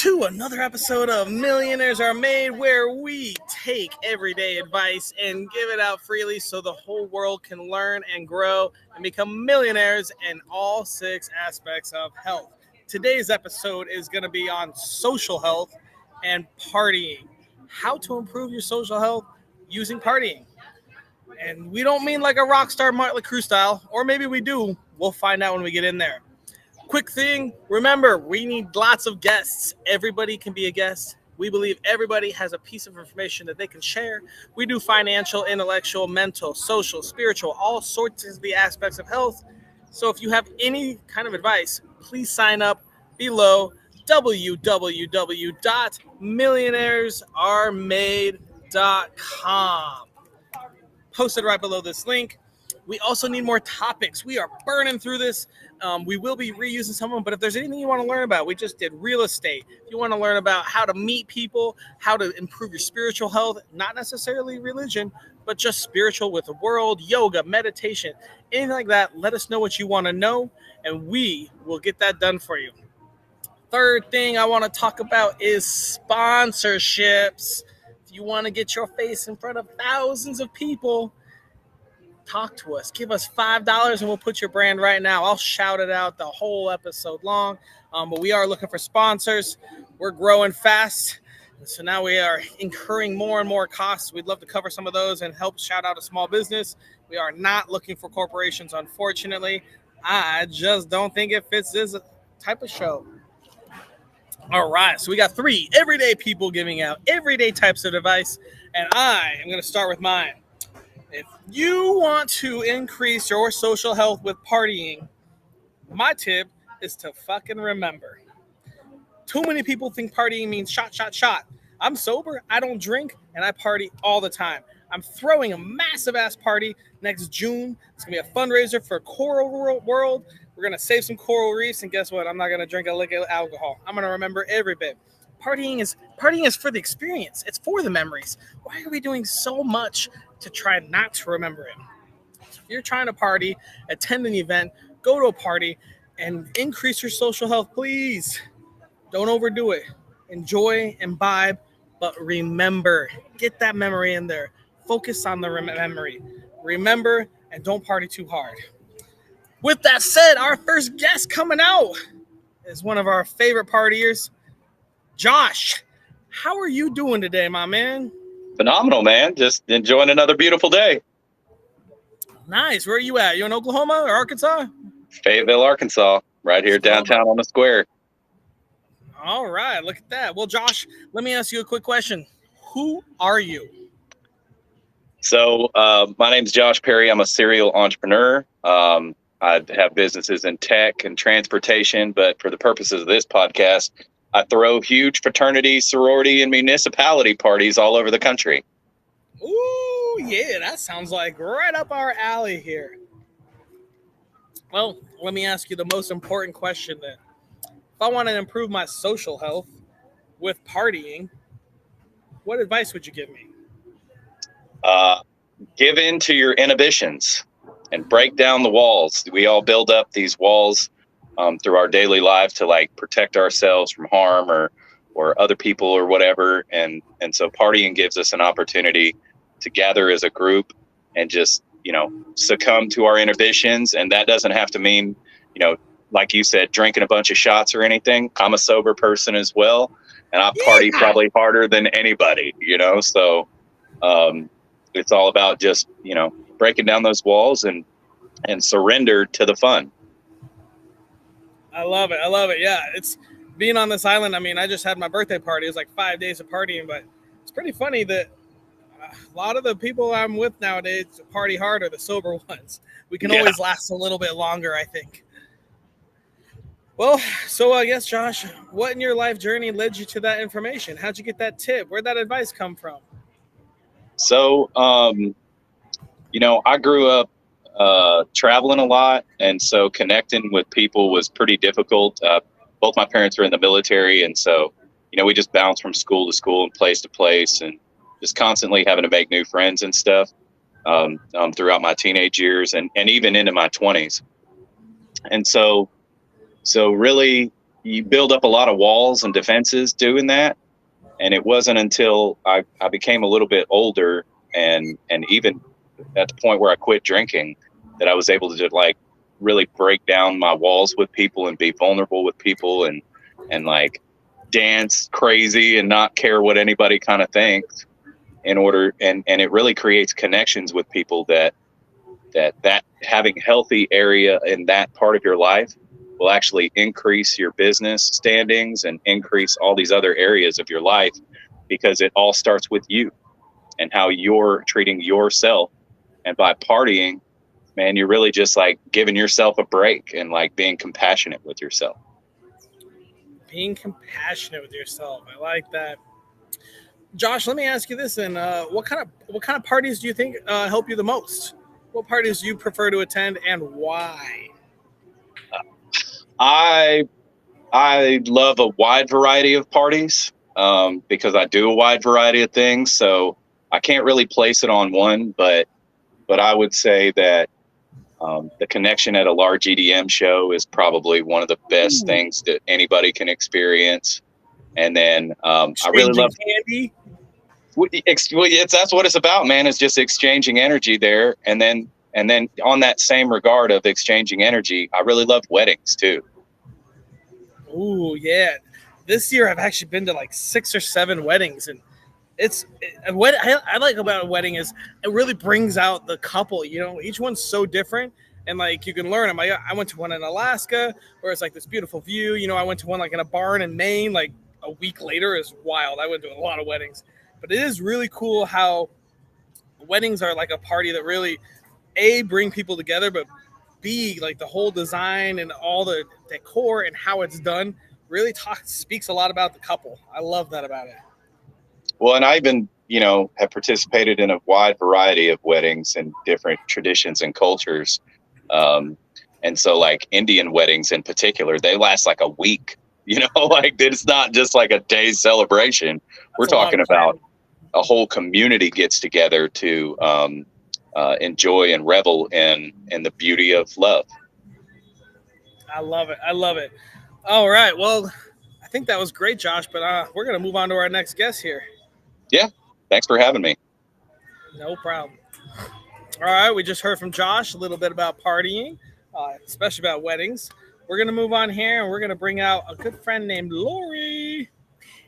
To another episode of Millionaires Are Made, where we take everyday advice and give it out freely so the whole world can learn and grow and become millionaires in all six aspects of health. Today's episode is going to be on social health and partying. How to improve your social health using partying. And we don't mean like a rock star Motley Crue style, or maybe we do. We'll find out when we get in there. Quick thing, remember, we need lots of guests. Everybody can be a guest. We believe everybody has a piece of information that they can share. We do financial, intellectual, mental, social, spiritual, all sorts of the aspects of health. So if you have any kind of advice, please sign up below www.millionairesaremade.com. Posted right below this link. We also need more topics. We are burning through this. We will be reusing some of them, but if there's anything you want to learn about, we just did real estate. If you want to learn about how to meet people, how to improve your spiritual health, not necessarily religion, but just spiritual with the world, yoga, meditation, anything like that, let us know what you want to know, and we will get that done for you. Third thing I want to talk about is sponsorships. If you want to get your face in front of thousands of people, talk to us. Give us $5 and we'll put your brand right now. I'll shout it out the whole episode long. But we are looking for sponsors. We're growing fast. So now we are incurring more and more costs. We'd love to cover some of those and help shout out a small business. We are not looking for corporations, unfortunately. I just don't think it fits this type of show. All right, so we got 3 everyday people giving out everyday types of advice, and I am going to start with mine. If you want to increase your social health with partying, my tip is to fucking remember. Too many people think partying means shot, shot, shot. I'm sober, I don't drink, and I party all the time. I'm throwing a massive-ass party next June. It's going to be a fundraiser for Coral World. We're going to save some coral reefs, and guess what? I'm not going to drink a lick of alcohol. I'm going to remember every bit. Partying is for the experience. It's for the memories. Why are we doing so much to try not to remember it? So if you're trying to party, attend an event, go to a party, and increase your social health, please. Don't overdo it. Enjoy, imbibe, but remember. Get that memory in there. Focus on the memory. Remember, and don't party too hard. With that said, our first guest coming out is one of our favorite partiers, Josh. How are you doing today, my man? Phenomenal, man. Just enjoying another beautiful day. Nice. Where are you at? You in Oklahoma or Arkansas? Fayetteville, Arkansas, right here downtown on the square. All right. Look at that. Well, Josh, let me ask you a quick question. Who are you? So my name's Josh Perry. I'm a serial entrepreneur. I have businesses in tech and transportation, but for the purposes of this podcast, I throw huge fraternity, sorority, and municipality parties all over the country. Ooh, yeah, that sounds like right up our alley here. Well, let me ask you the most important question then. If I want to improve my social health with partying, what advice would you give me? Give in to your inhibitions and break down the walls. We all build up these walls through our daily life to like protect ourselves from harm or other people or whatever. And so partying gives us an opportunity to gather as a group and just, succumb to our inhibitions. And that doesn't have to mean, like you said, drinking a bunch of shots or anything. I'm a sober person as well. And I party probably harder than anybody, so it's all about just, breaking down those walls and surrender to the fun. I love it. Yeah, it's being on this island. I mean, I just had my birthday party. It was like 5 days of partying, but it's pretty funny that a lot of the people I'm with nowadays party hard are the sober ones. We can always last a little bit longer, I think. Well, so I guess, Josh, what in your life journey led you to that information? How'd you get that tip? Where'd that advice come from? So, I grew up traveling a lot, and so connecting with people was pretty difficult. Both my parents were in the military, and so, we just bounced from school to school and place to place, and just constantly having to make new friends and stuff throughout my teenage years and even into my 20s. And so really, you build up a lot of walls and defenses doing that. And it wasn't until I became a little bit older and even at the point where I quit drinking that I was able to like really break down my walls with people and be vulnerable with people and like dance crazy and not care what anybody kind of thinks in order. And it really creates connections with people that having healthy area in that part of your life will actually increase your business standings and increase all these other areas of your life, because it all starts with you and how you're treating yourself. And by partying, man, you're really just like giving yourself a break and like being compassionate with yourself. Being compassionate with yourself. I like that. Josh, let me ask you this: and what kind of parties do you think help you the most? What parties do you prefer to attend, and why? I love a wide variety of parties because I do a wide variety of things. So I can't really place it on one, but I would say that the connection at a large EDM show is probably one of the best things that anybody can experience. And then I really love candy. That's what it's about, man. It's just exchanging energy there, and then on that same regard of exchanging energy, I really love weddings too. Ooh, yeah. This year I've actually been to like 6 or 7 weddings, and what I like about a wedding is it really brings out the couple. You know, each one's so different, and like you can learn them. I went to one in Alaska where it's like this beautiful view. You know, I went to one like in a barn in Maine. Like a week later is wild. I went to a lot of weddings, but it is really cool how weddings are like a party that really bring people together, but B, like the whole design and all the decor and how it's done really speaks a lot about the couple. I love that about it. Well, and I even, have participated in a wide variety of weddings and different traditions and cultures. And so like Indian weddings in particular, they last like a week, like it's not just like a day's celebration. We're talking about a whole community gets together to enjoy and revel in the beauty of love. I love it. I love it. All right. Well, I think that was great, Josh, but we're going to move on to our next guest here. Yeah. Thanks for having me. No problem. All right. We just heard from Josh a little bit about partying, especially about weddings. We're going to move on here, and we're going to bring out a good friend named Lori.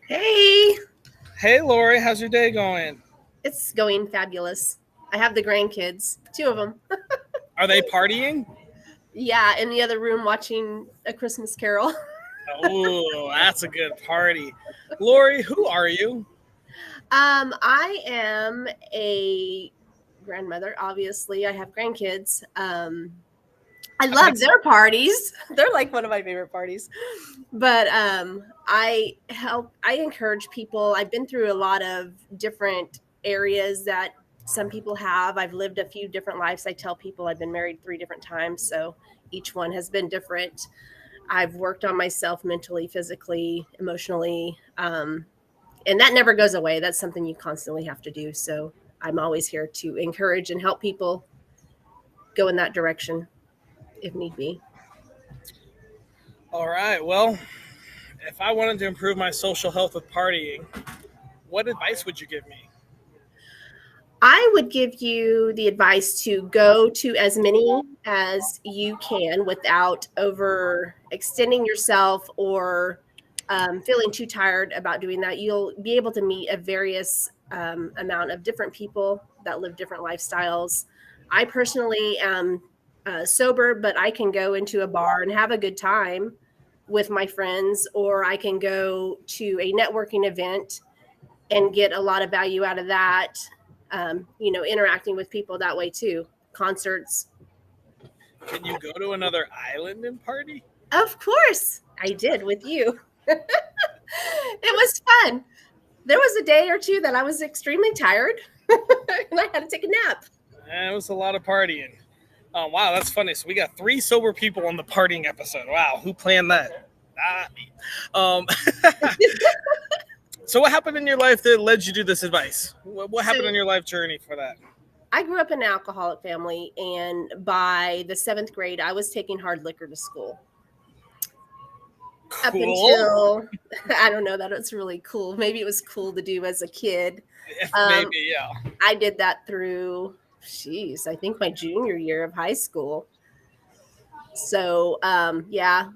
Hey. Hey, Lori. How's your day going? It's going fabulous. I have the grandkids, 2 of them. Are they partying? Yeah, in the other room watching A Christmas Carol. Oh, that's a good party. Lori, who are you? I am a grandmother, obviously. I have grandkids. I love their parties. They're like one of my favorite parties. But I encourage people. I've been through a lot of different areas that some people have. I've lived a few different lives. I tell people I've been married 3 different times, so each one has been different. I've worked on myself mentally, physically, emotionally, and that never goes away. That's something you constantly have to do. So I'm always here to encourage and help people go in that direction if need be. All right. Well, if I wanted to improve my social health with partying, what advice would you give me? I would give you the advice to go to as many as you can without overextending yourself or feeling too tired about doing that. You'll be able to meet a various amount of different people that live different lifestyles. I personally am sober, but I can go into a bar and have a good time with my friends, or I can go to a networking event and get a lot of value out of that. Interacting with people that way too. Concerts. Can you go to another island and party? Of course, I did with you. It was fun. There was a day or two that I was extremely tired and I had to take a nap. It was a lot of partying. Oh, wow, that's funny. So we got 3 sober people on the partying episode. Wow, who planned that? So what happened in your life that led you to this advice? What happened in your life journey for that? I grew up in an alcoholic family, and by the 7th grade, I was taking hard liquor to school. Up Cool. until I don't know that it's really cool. Maybe it was cool to do as a kid. Maybe, yeah. I did that through, I think my junior year of high school. So, yeah,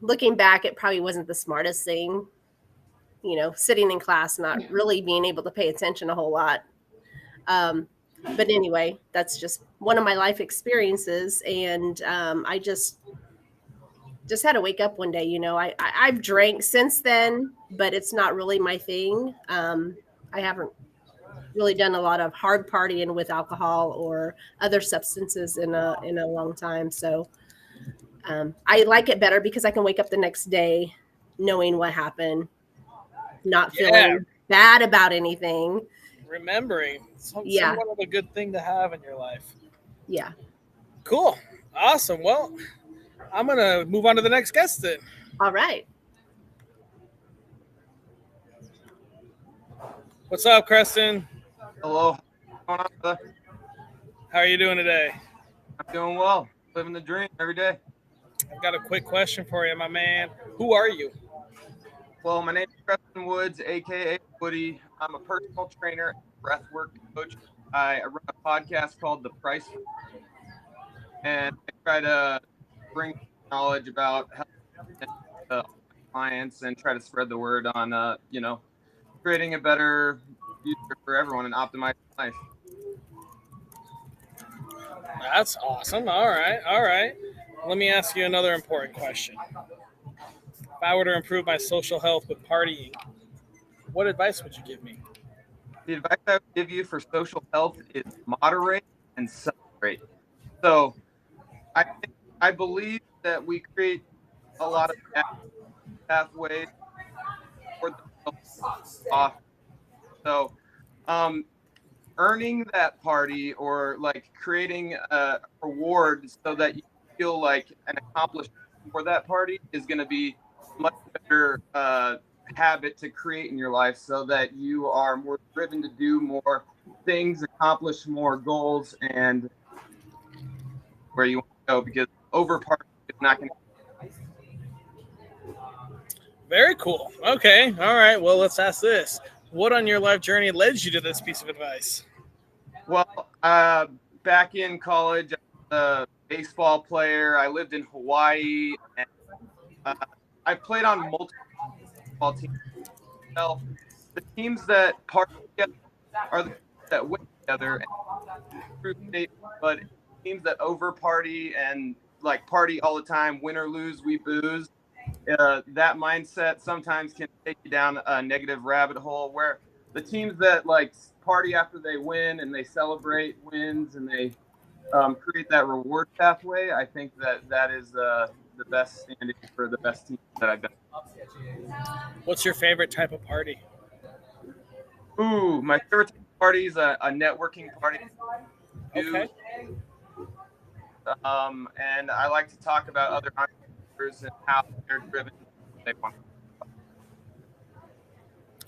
looking back, it probably wasn't the smartest thing, sitting in class, not really being able to pay attention a whole lot. But anyway, that's just one of my life experiences. And I just had to wake up one day. I've drank since then, but it's not really my thing. I haven't really done a lot of hard partying with alcohol or other substances in a long time. So I like it better because I can wake up the next day knowing what happened, not feeling bad about anything. Remembering Yeah. somewhat of a good thing to have in your life. Yeah. Cool. Awesome. Well, I'm going to move on to the next guest then. All right. What's up, Creston? Hello. What's going on, brother? How are you doing today? I'm doing well. Living the dream every day. I've got a quick question for you, my man. Who are you? Well, my name is Preston Woods, aka Woody. I'm a personal trainer, breathwork coach. I run a podcast called The Price, and I try to bring knowledge about health to clients and try to spread the word on, creating a better future for everyone and optimizing life. That's awesome. All right. Let me ask you another important question. If I were to improve my social health with partying, what advice would you give me? The advice I would give you for social health is moderate and celebrate. So I believe that we create a lot of pathways for the off. So earning that party or like creating a reward so that you feel like an accomplishment for that party is going to be a much better habit to create in your life so that you are more driven to do more things, accomplish more goals, and where you want to go, because over party is not going to. Very cool. Okay. All right. Well, let's ask this. What on your life journey led you to this piece of advice? Well, back in college, I was a baseball player. I lived in Hawaii, and I played on multiple baseball teams. Well, the teams that party together are the teams that win together and through state, but teams that over party and like party all the time, win or lose, we booze. That mindset sometimes can take you down a negative rabbit hole where the teams that like party after they win and they celebrate wins and they create that reward pathway, I think that is the best standing for the best teams that I've done. What's your favorite type of party? Ooh, my favorite type of party is a networking party. Okay. And I like to talk about other entrepreneurs and how they're driven. They want.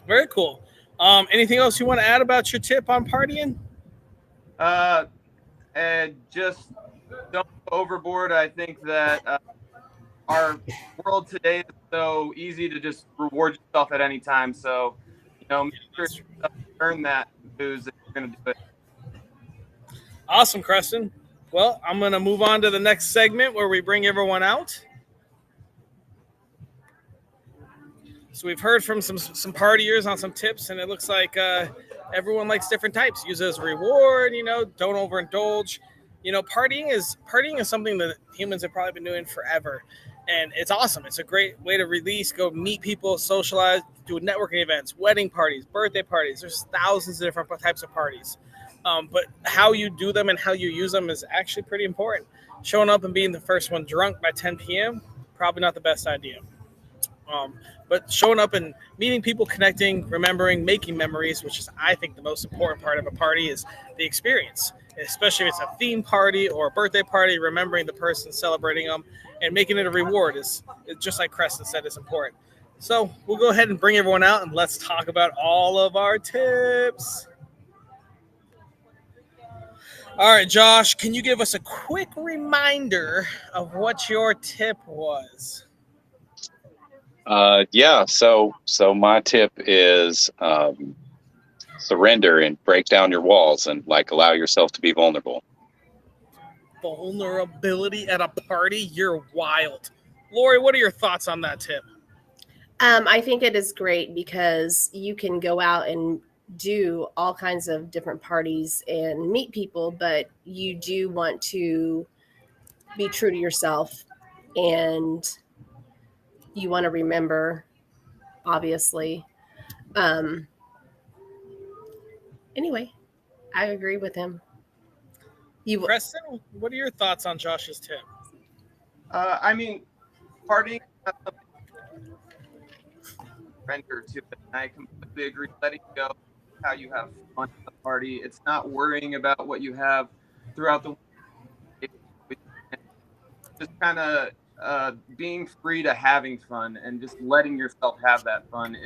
Very cool. Anything else you want to add about your tip on partying? And just don't go overboard. I think that our world today is so easy to just reward yourself at any time. So, make sure you earn that booze if you're going to do it. Awesome, Creston. Well, I'm going to move on to the next segment where we bring everyone out. So we've heard from some partiers on some tips, and it looks like everyone likes different types. Use it as a reward, don't overindulge. Partying is something that humans have probably been doing forever. And it's awesome. It's a great way to release, go meet people, socialize, do networking events, wedding parties, birthday parties. There's thousands of different types of parties. But how you do them and how you use them is actually pretty important. Showing up and being the first one drunk by 10 p.m., probably not the best idea. But showing up and meeting people, connecting, remembering, making memories, which is, I think, the most important part of a party is the experience. Especially if it's a theme party or a birthday party, remembering the person, celebrating them, and making it a reward is just like Creston said, is important. So we'll go ahead and bring everyone out and let's talk about all of our tips. All right, Josh, can you give us a quick reminder of what your tip was? Yeah. So my tip is surrender and break down your walls and like allow yourself to be vulnerable. Vulnerability at a party? You're wild. Lori, what are your thoughts on that tip? I think it is great because you can go out and do all kinds of different parties and meet people, but you do want to be true to yourself and you want to remember, obviously. Um, anyway, I agree with him. You Preston, what are your thoughts on Josh's tip? I mean, partying has something to render to it. I completely agree. Letting go how you have fun at the party. It's not worrying about what you have throughout the week. Just kind of being free to having fun and just letting yourself have that fun.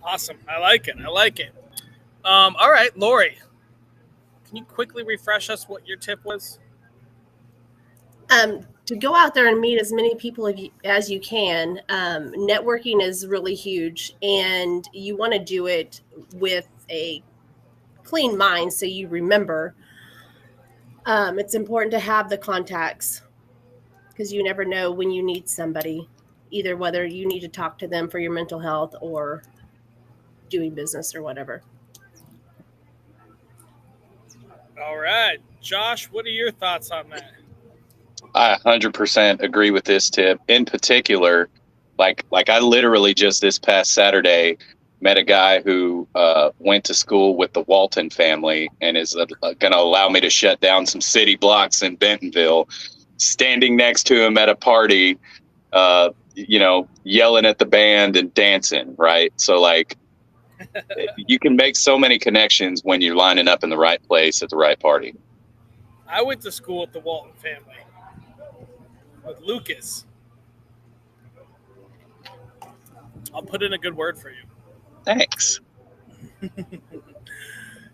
Awesome. I like it. I like it. All right, Lori, can you quickly refresh us what your tip was? to go out there and meet as many people as you can. Networking is really huge, and you want to do it with a clean mind so you remember. It's important to have the contacts because you never know when you need somebody, either whether you need to talk to them for your mental health or doing business or whatever. All right, Josh, what are your thoughts on that? I 100% agree with this tip. In particular, like I literally just this past Saturday met a guy who went to school with the Walton family and is going to allow me to shut down some city blocks in Bentonville. Standing next to him at a party, yelling at the band and dancing, right? So like you can make so many connections when you're lining up in the right place at the right party. I went to school with the Walton family, with Lucas. I'll put in a good word for you. Thanks.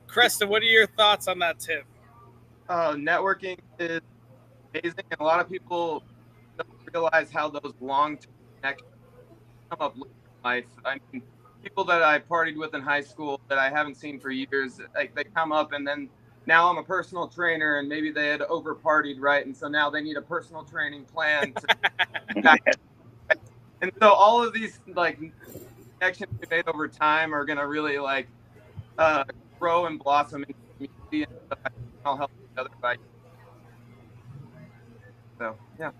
Cresta, what are your thoughts on that tip? Networking is amazing, and a lot of people don't realize how those long-term connections come up later in life. I mean, people that I partied with in high school that I haven't seen for years, like they come up and then now I'm a personal trainer and maybe they had over partied, right? And so now they need a personal training plan to and so all of these like connections we made over time are gonna really like grow and blossom in the community, and so I think I'll help each other by. So yeah.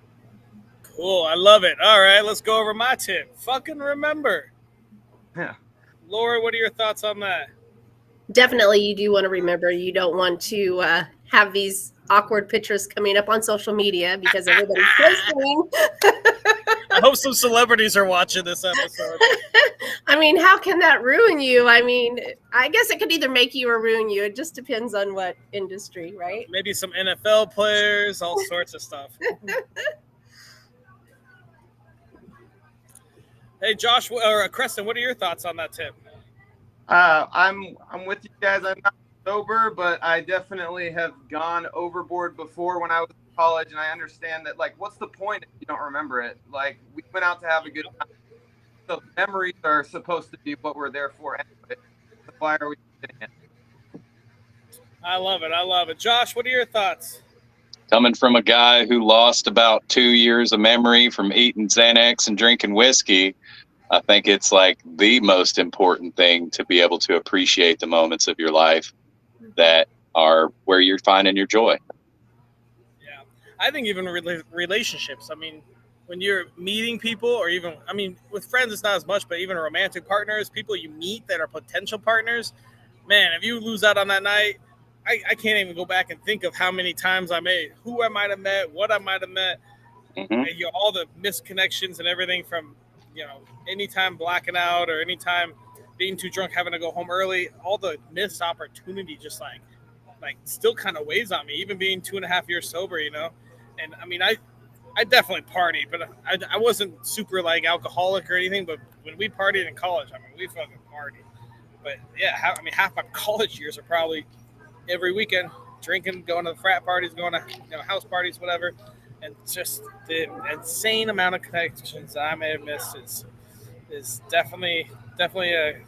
Cool, I love it. All right, let's go over my tip. Fucking remember. Yeah. Laura, what are your thoughts on that? Definitely, you do want to remember. You don't want to have these awkward pictures coming up on social media because everybody's posting. I hope some celebrities are watching this episode. I mean, how can that ruin you? I mean, I guess it could either make you or ruin you. It just depends on what industry, right? Maybe some NFL players, all sorts of stuff. Hey, Josh or Creston, what are your thoughts on that tip? I'm with you guys. I'm not sober, but I definitely have gone overboard before when I was in college, and I understand that. Like, what's the point if you don't remember it? Like, we went out to have a good time, so memories are supposed to be what we're there for anyway. So why are we getting it? I love it. I love it. Josh, what are your thoughts? Coming from a guy who lost about 2 years of memory from eating Xanax and drinking whiskey, I think it's like the most important thing to be able to appreciate the moments of your life that are where you're finding your joy. Yeah, I think even relationships. I mean, when you're meeting people, or even, I mean, with friends, it's not as much, but even romantic partners, people you meet that are potential partners, man, if you lose out on that night, I can't even go back and think of how many times I made, who I might have met, what I might have met, and, all the misconnections and everything from, anytime blacking out or anytime being too drunk, having to go home early, all the missed opportunity just like still kind of weighs on me, even being 2.5 years sober, And I mean, I definitely partied, but I wasn't super like alcoholic or anything. But when we partied in college, I mean, we fucking partied. But yeah, half my college years are probably every weekend drinking, going to the frat parties, going to house parties, whatever. and just the insane amount of connections that I may have missed is definitely a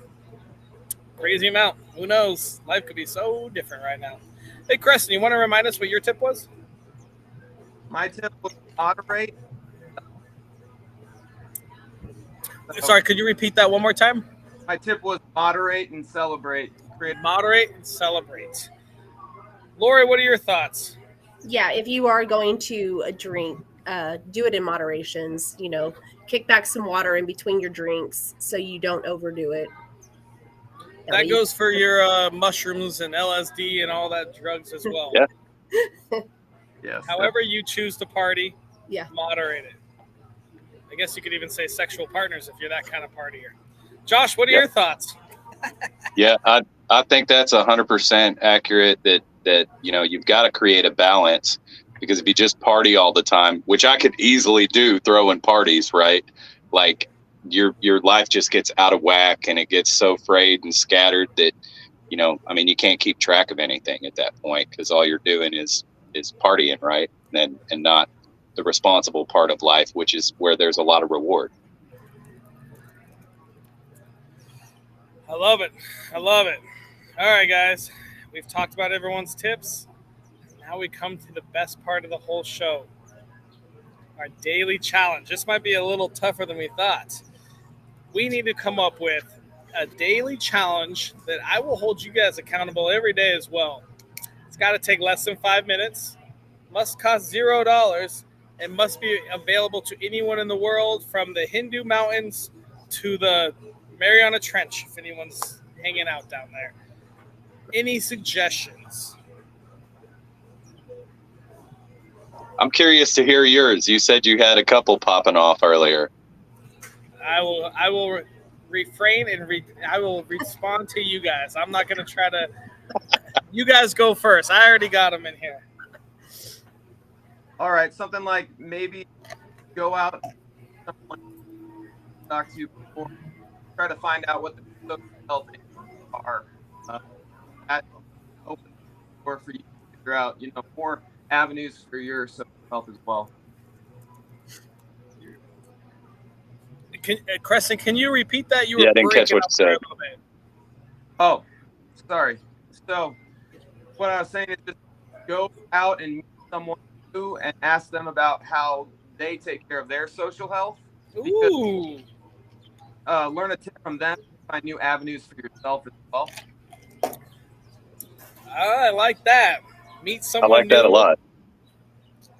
crazy amount. Who knows? Life could be so different right now. Hey, Creston, you want to remind us what your tip was? My tip was moderate. Sorry, could you repeat that one more time? My tip was moderate and celebrate. Moderate and celebrate. Lori, what are your thoughts? Yeah, if you are going to drink, do it in moderations. You know, kick back some water in between your drinks so you don't overdo it. That goes for your mushrooms and LSD and all that drugs as well. Yeah. Yes. However you choose to party, Yeah. moderate it. I guess you could even say sexual partners if you're that kind of partier. Josh, what are your thoughts? Yeah, I think that's 100% accurate. That you've got to create a balance, because if you just party all the time, which I could easily do throwing parties, right? Like your life just gets out of whack and it gets so frayed and scattered that you can't keep track of anything at that point, because all you're doing is partying, right? And not the responsible part of life, which is where there's a lot of reward. I love it. All right, guys. We've talked about everyone's tips. Now we come to the best part of the whole show. Our daily challenge. This might be a little tougher than we thought. We need to come up with a daily challenge that I will hold you guys accountable every day as well. It's got to take less than 5 minutes, must cost $0, and must be available to anyone in the world, from the Hindu mountains to the Mariana Trench, if anyone's hanging out down there. Any suggestions? I'm curious to hear yours. You said you had a couple popping off earlier. I will refrain and I will respond to you guys. I'm not going to try to. You guys go first. I already got them in here. All right, something like maybe go out, talk to you before, try to find out what the social health are. That opens the door for you to figure out, more avenues for your social health as well. Crescent, can you repeat that? I didn't catch what you said. Oh, sorry. So what I was saying is just go out and meet someone new and ask them about how they take care of their social health. Ooh. Learn a tip from them, find new avenues for yourself as well. I like that. Meet someone I like that new. a lot.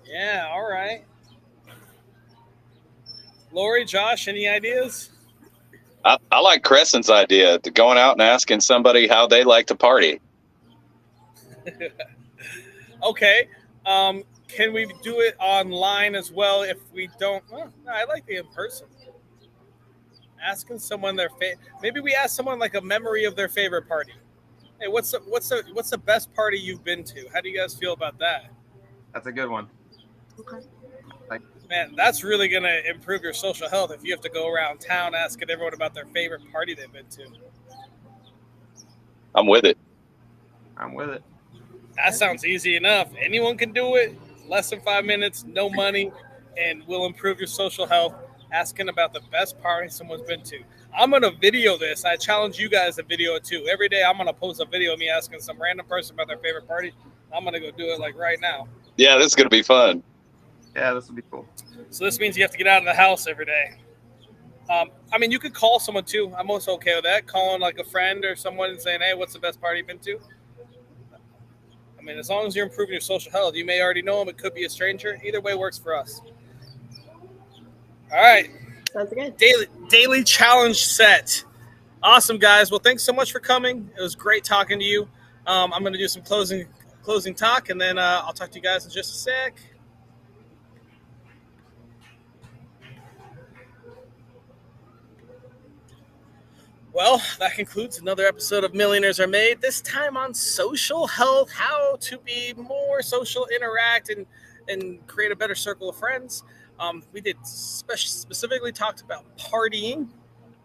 Yeah, all right. Lori, Josh, any ideas? I like Crescent's idea, to going out and asking somebody how they like to party. Okay. Can we do it online as well if we don't? Well, no, I like the in-person. Asking someone maybe we ask someone like a memory of their favorite party. Hey, what's the best party you've been to? How do you guys feel about that? That's a good one. Okay. Man, that's really going to improve your social health if you have to go around town asking everyone about their favorite party they've been to. I'm with it. That sounds easy enough. Anyone can do it. Less than 5 minutes, no money, and will improve your social health. Asking about the best party someone's been to. I'm going to video this. I challenge you guys to video it too. Every day I'm going to post a video of me asking some random person about their favorite party. I'm going to go do it like right now. Yeah, this is going to be fun. Yeah, this will be cool. So this means you have to get out of the house every day. You could call someone too. I'm also okay with that. Calling like a friend or someone and saying, hey, what's the best party you've been to? As long as you're improving your social health, you may already know them. It could be a stranger. Either way works for us. All right. Sounds good. Daily challenge set. Awesome, guys. Well, thanks so much for coming. It was great talking to you. I'm going to do some closing talk, and then I'll talk to you guys in just a sec. Well, that concludes another episode of Millionaires Are Made, this time on social health, how to be more social, interact, and create a better circle of friends. We did specifically talked about partying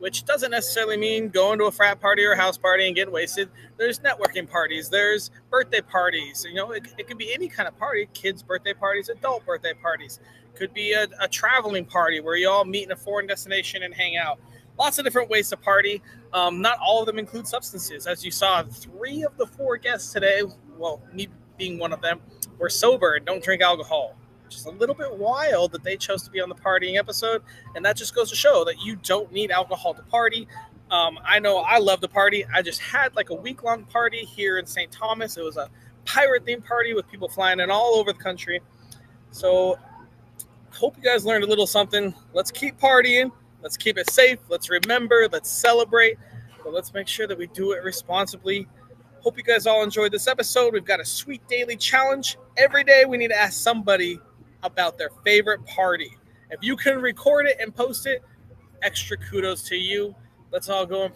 which doesn't necessarily mean going to a frat party or a house party and getting wasted. There's networking parties. There's birthday parties. You know, it could be any kind of party, kids' birthday parties, adult birthday parties. Could be a traveling party where you all meet in a foreign destination and hang out. Lots of different ways to party. Not all of them include substances. As you saw, 3 of the 4 guests today, well, me being one of them, were sober and don't drink alcohol. Which is a little bit wild that they chose to be on the partying episode. And that just goes to show that you don't need alcohol to party. I know I love to party. I just had like a week-long party here in St. Thomas. It was a pirate-themed party with people flying in all over the country. So hope you guys learned a little something. Let's keep partying. Let's keep it safe. Let's remember. Let's celebrate. But let's make sure that we do it responsibly. Hope you guys all enjoyed this episode. We've got a sweet daily challenge. Every day we need to ask somebody about their favorite party. If you can record it and post it, extra kudos to you. Let's all go and